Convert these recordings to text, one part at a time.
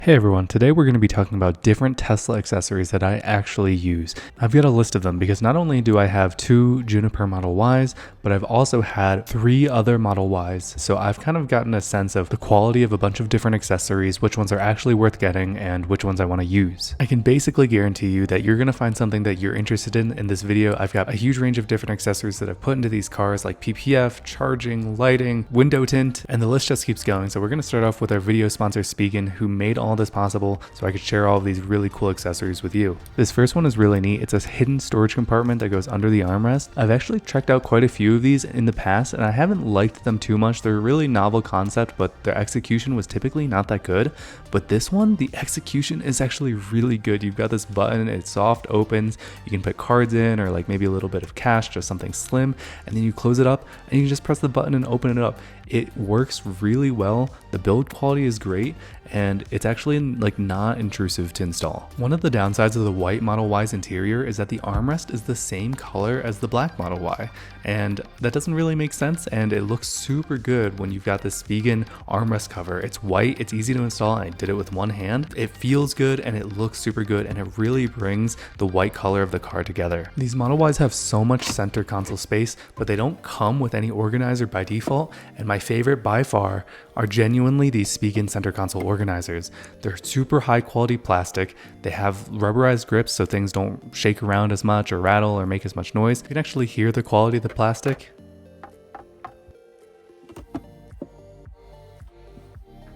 Hey everyone, today we're going to be talking about different Tesla accessories that I actually use. I've got a list of them because not only do I have 2 Juniper Model Ys, but I've also had 3 other Model Ys. So I've kind of gotten a sense of the quality of a bunch of different accessories, which ones are actually worth getting and which ones I want to use. I can basically guarantee you that you're going to find something that you're interested in this video. I've got a huge range of different accessories that I've put into these cars like PPF, charging, lighting, window tint, and the list just keeps going. So we're going to start off with our video sponsor Spigen, who made all this possible so I could share all of these really cool accessories with you. This first one is really neat. It's a hidden storage compartment that goes under the armrest. I've actually checked out quite a few of these in the past and I haven't liked them too much. They're a really novel concept, but their execution was typically not that good. But this one, the execution is actually really good. You've got this button, it's soft, opens, you can put cards in or like maybe a little bit of cash, just something slim, and then you close it up and you just press the button and open it up. It works really well. The build quality is great and it's actually like not intrusive to install. One of the downsides of the white Model Y's interior is that the armrest is the same color as the black Model Y, and that doesn't really make sense, and it looks super good when you've got this Spigen armrest cover. It's white, it's easy to install, I did it with one hand. It feels good and it looks super good, and it really brings the white color of the car together. These Model Ys have so much center console space, but they don't come with any organizer by default, and my favorite by far are genuinely these Spigen center console organizers. They're super high quality plastic. They have rubberized grips so things don't shake around as much or rattle or make as much noise. You can actually hear the quality of the plastic.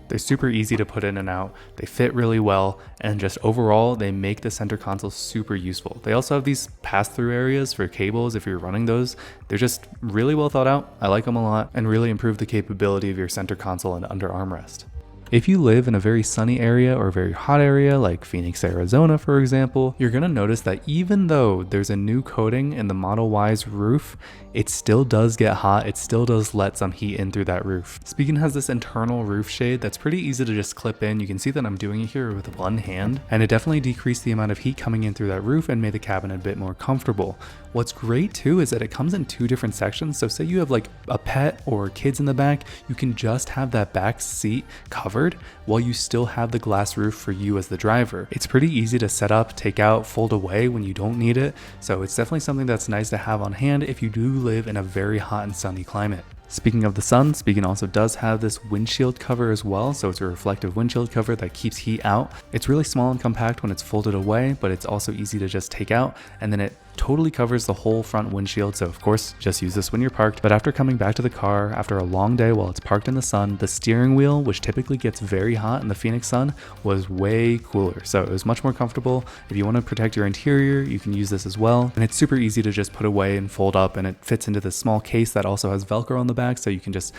They're super easy to put in and out, they fit really well, and just overall they make the center console super useful. They also have these pass-through areas for cables if you're running those. They're just really well thought out, I like them a lot, and really improve the capability of your center console and under armrest. If you live in a very sunny area or a very hot area like Phoenix, Arizona, for example, you're going to notice that even though there's a new coating in the Model Y's roof, it still does get hot. It still does let some heat in through that roof. Spigen has this internal roof shade that's pretty easy to just clip in. You can see that I'm doing it here with one hand, and it definitely decreased the amount of heat coming in through that roof and made the cabin a bit more comfortable. What's great too is that it comes in 2 different sections. So say you have like a pet or kids in the back, you can just have that back seat covered while you still have the glass roof for you as the driver. It's pretty easy to set up, take out, fold away when you don't need it. So it's definitely something that's nice to have on hand if you do live in a very hot and sunny climate. Speaking of the sun, Spigen also does have this windshield cover as well, so it's a reflective windshield cover that keeps heat out. It's really small and compact when it's folded away, but it's also easy to just take out, and then it totally covers the whole front windshield, so of course just use this when you're parked. But after coming back to the car after a long day while it's parked in the sun, the steering wheel, which typically gets very hot in the Phoenix sun, was way cooler, so it was much more comfortable. If you want to protect your interior, you can use this as well, and it's super easy to just put away and fold up, and it fits into this small case that also has Velcro on the back, so you can just,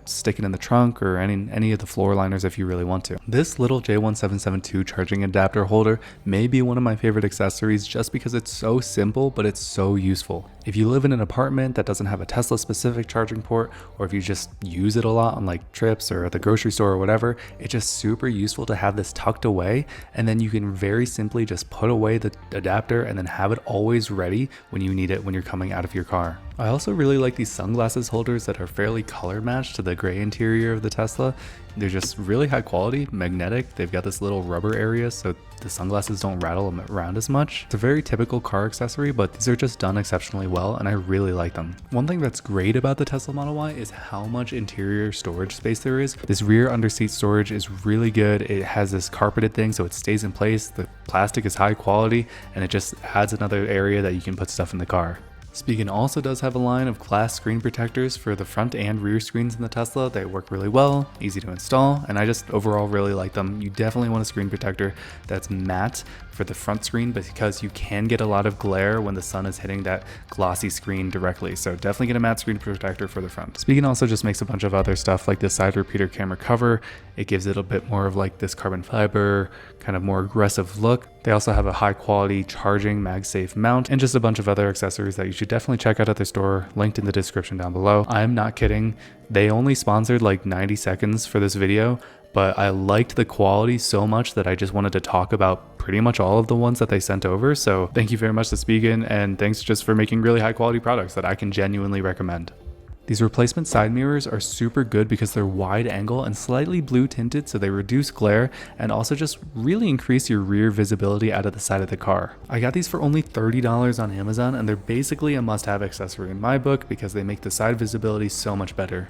stick it in the trunk or any of the floor liners if you really want to. This little J1772 charging adapter holder may be one of my favorite accessories just because it's so simple, but it's so useful. If you live in an apartment that doesn't have a Tesla specific charging port, or if you just use it a lot on like trips or at the grocery store or whatever, it's just super useful to have this tucked away, and then you can very simply just put away the adapter and then have it always ready when you need it when you're coming out of your car. I also really like these sunglasses holders that are fairly color matched to the gray interior of the Tesla. They're just really high quality, magnetic. They've got this little rubber area so the sunglasses don't rattle around as much. It's a very typical car accessory, but these are just done exceptionally well and I really like them. One thing that's great about the Tesla Model Y is how much interior storage space there is. This rear underseat storage is really good. It has this carpeted thing so it stays in place. The plastic is high quality and it just adds another area that you can put stuff in the car. Spigen also does have a line of glass screen protectors for the front and rear screens in the Tesla. They work really well, easy to install, and I just overall really like them. You definitely want a screen protector that's matte for the front screen because you can get a lot of glare when the sun is hitting that glossy screen directly. So definitely get a matte screen protector for the front. Spigen also just makes a bunch of other stuff like this side repeater camera cover. It gives it a bit more of like this carbon fiber, kind of more aggressive look. They also have a high quality charging MagSafe mount and just a bunch of other accessories that you should definitely check out at their store, linked in the description down below. I'm not kidding. They only sponsored like 90 seconds for this video, but I liked the quality so much that I just wanted to talk about pretty much all of the ones that they sent over. So thank you very much to Spigen, and thanks just for making really high quality products that I can genuinely recommend. These replacement side mirrors are super good because they're wide angle and slightly blue tinted, so they reduce glare and also just really increase your rear visibility out of the side of the car. I got these for only $30 on Amazon, and they're basically a must-have accessory in my book because they make the side visibility so much better.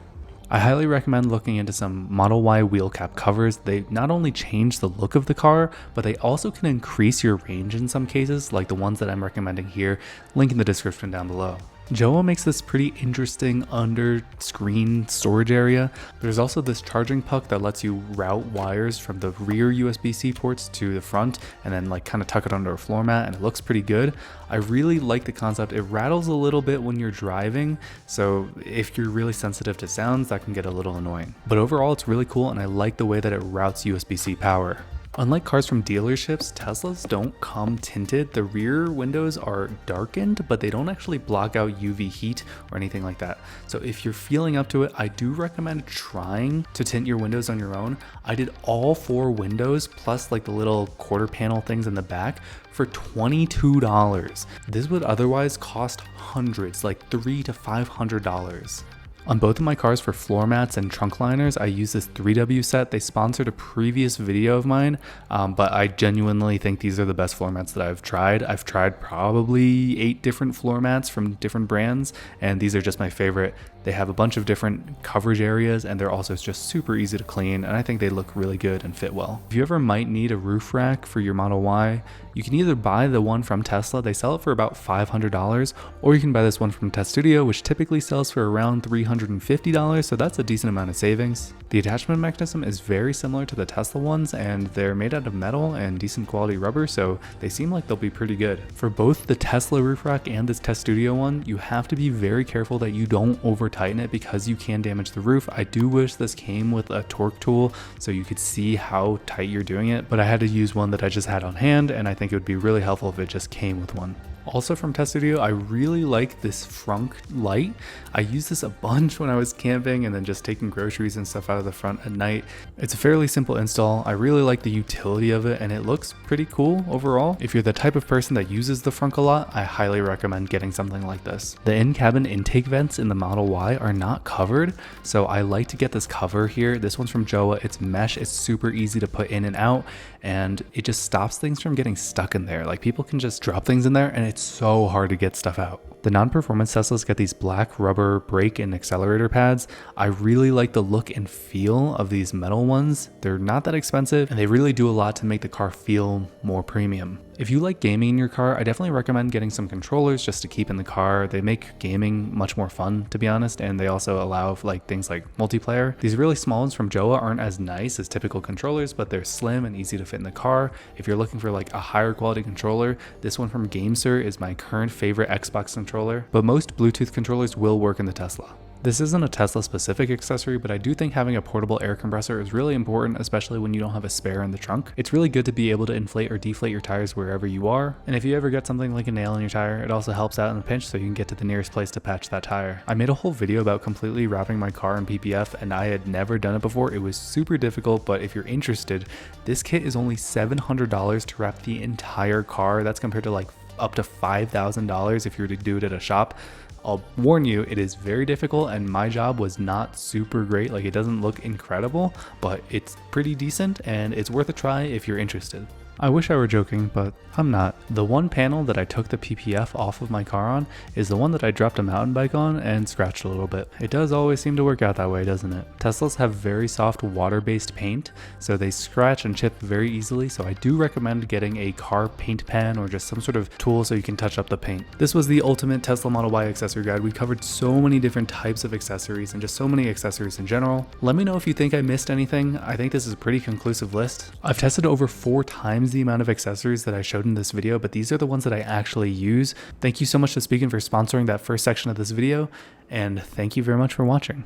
I highly recommend looking into some Model Y wheel cap covers. They not only change the look of the car, but they also can increase your range in some cases, like the ones that I'm recommending here. Link in the description down below. Jowa makes this pretty interesting under screen storage area. There's also this charging puck that lets you route wires from the rear USB-C ports to the front and then like kind of tuck it under a floor mat, and it looks pretty good. I really like the concept. It rattles a little bit when you're driving, so if you're really sensitive to sounds, that can get a little annoying. But overall, it's really cool, and I like the way that it routes USB-C power. Unlike cars from dealerships, Teslas don't come tinted. The rear windows are darkened, but they don't actually block out UV heat or anything like that. So if you're feeling up to it, I do recommend trying to tint your windows on your own. I did all 4 windows plus like the little quarter panel things in the back for $22. This would otherwise cost hundreds, like $300 to $500. On both of my cars for floor mats and trunk liners, I use this 3W set. They sponsored a previous video of mine, but I genuinely think these are the best floor mats that I've tried. I've tried probably 8 different floor mats from different brands, and these are just my favorite. They have a bunch of different coverage areas, and they're also just super easy to clean, and I think they look really good and fit well. If you ever might need a roof rack for your Model Y, you can either buy the one from Tesla, they sell it for about $500, or you can buy this one from Test Studio, which typically sells for around $350, so that's a decent amount of savings. The attachment mechanism is very similar to the Tesla ones, and they're made out of metal and decent quality rubber, so they seem like they'll be pretty good. For both the Tesla roof rack and this Test Studio one, you have to be very careful that you don't over tighten it because you can damage the roof. I do wish this came with a torque tool so you could see how tight you're doing it, but I had to use one that I just had on hand, and I think it would be really helpful if it just came with one. Also from Test Studio, I really like this frunk light. I used this a bunch when I was camping and then just taking groceries and stuff out of the front at night. It's a fairly simple install. I really like the utility of it, and it looks pretty cool overall. If you're the type of person that uses the frunk a lot, I highly recommend getting something like this. The in-cabin intake vents in the Model Y are not covered, so I like to get this cover here. This one's from Jowa. It's mesh. It's super easy to put in and out, and it just stops things from getting stuck in there. Like, people can just drop things in there, and it's so hard to get stuff out. The non-performance Teslas get these black rubber brake and accelerator pads. I really like the look and feel of these metal ones. They're not that expensive, and they really do a lot to make the car feel more premium. If you like gaming in your car, I definitely recommend getting some controllers just to keep in the car. They make gaming much more fun, to be honest, and they also allow like things like multiplayer. These really small ones from Jowa aren't as nice as typical controllers, but they're slim and easy to fit in the car. If you're looking for like a higher quality controller, this one from GameSir is my current favorite Xbox controller, but most Bluetooth controllers will work in the Tesla. This isn't a Tesla specific accessory, but I do think having a portable air compressor is really important, especially when you don't have a spare in the trunk. It's really good to be able to inflate or deflate your tires wherever you are, and if you ever get something like a nail in your tire, it also helps out in a pinch so you can get to the nearest place to patch that tire. I made a whole video about completely wrapping my car in PPF, and I had never done it before. It was super difficult, but if you're interested, this kit is only $700 to wrap the entire car. That's compared to like up to $5,000 if you were to do it at a shop. I'll warn you, it is very difficult, and my job was not super great. Like, it doesn't look incredible, but it's pretty decent, and it's worth a try if you're interested. I wish I were joking, but I'm not. The one panel that I took the PPF off of my car on is the one that I dropped a mountain bike on and scratched a little bit. It does always seem to work out that way, doesn't it? Teslas have very soft water-based paint, so they scratch and chip very easily, so I do recommend getting a car paint pen or just some sort of tool so you can touch up the paint. This was the ultimate Tesla Model Y accessory guide. We covered so many different types of accessories and just so many accessories in general. Let me know if you think I missed anything. I think this is a pretty conclusive list. I've tested over 4 times the amount of accessories that I showed in this video, but these are the ones that I actually use. Thank you so much to Speakin for sponsoring that first section of this video, and thank you very much for watching.